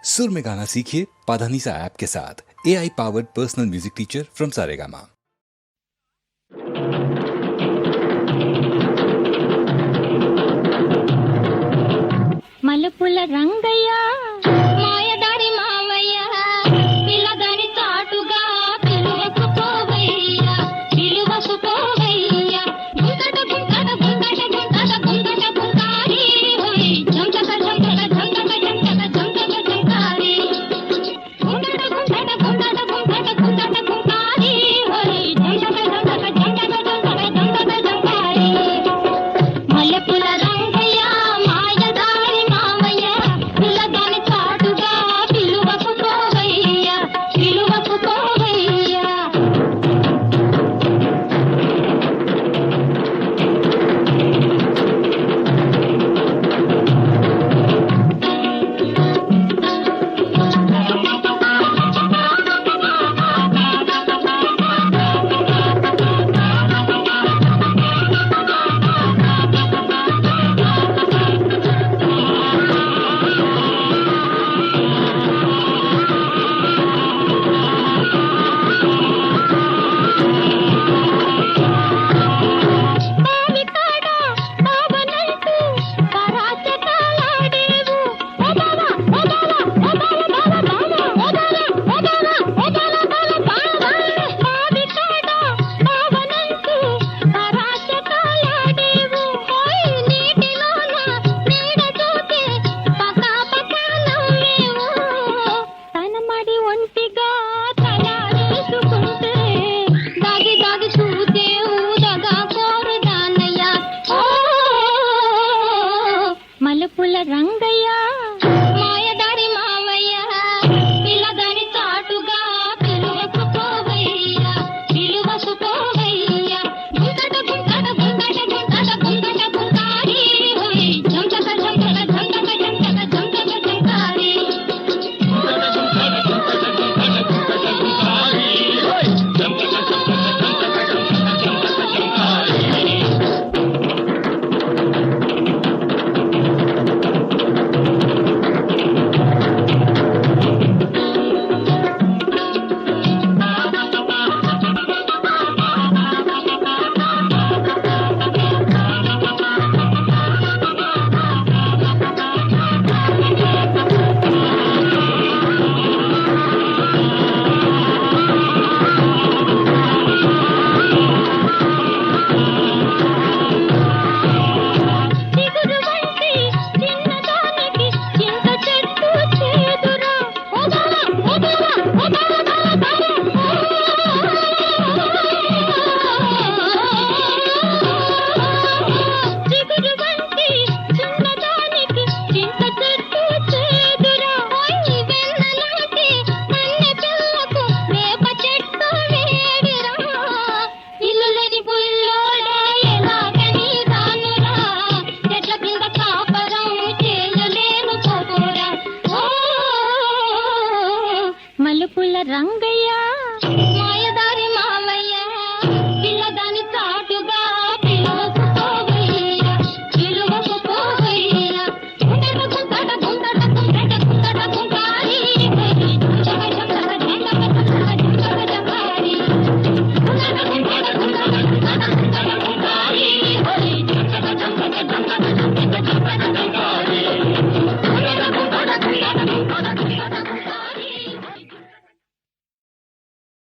सुर में गाना सीखिए पाधानीसा ऐप के साथ। AI powered personal music teacher from Saregama. మలుపుల రంగయ్య మాయదారి మావయ్య పిల్లదాని చాటుగా పిలువకు పోవయ్య పిలువకు పోవయ్య గుంటట గుంటట గుంటట గుంటట గుంటట గుంటారి హోయ్ జంకట జంకట జంకట జంకట జంకట జంకారి గుంటట గుంటట గుంటట గుంటట గుంటట గుంటారి హోయ్ జంకట జంకట జంకట జంకట జంకట జంకారి మల్లెపూల రంగయ్య మాయదారి మావయ్య పిల్లదాని చాటుగా పిలువకు పోవయ్య పిలువకు పోవయ్య బావికాడ బావనంటూ పరాచకాలాడేవు ఓ బావా ఓ బావా ఓ బావా బావా బావా ఓ బావా ఓ బావా ఓ బావా బావా బావికాడ బావనంటూ పరాచకాలాడేవు ఓయ్ నీటిలోన నీడ చూసి పకా పకా నవ్వేవు తనమడి ఒంటిగా తలారేసుకుంటే దాగి దాగి చూసేవు దగా కోరుదానయ్య ఓ మలుపుల రంగయ్య మాయదారి మావయ్య పిల్లదాని చాటుగా పిలువకు పోవయ్య పిలువకు పోవయ్య గుంటట గుంటట గుంటట గుంటట గుంటట గుంటారి హోయ్ జంకట జంకట జంకట జంకట జంకట జంకారి చిగురు వంటి చిన్నదానికి చింత చెట్టు చేదురా ఓ బావా ఓ బావా ఓ బావా బావా చిగురు వంటి చిన్నదానికి చింత చెట్టు చేదురా ఓయ్ వెన్నలాంటి కన్నె పిల్లకు వేప చెట్టు వేడిరా ఇల్లులేని పుల్లోడా ఎలాగని రానురా చెట్ల కింద కాపరం చేయలేను పోరా ఓ మలుపుల రంగయ్య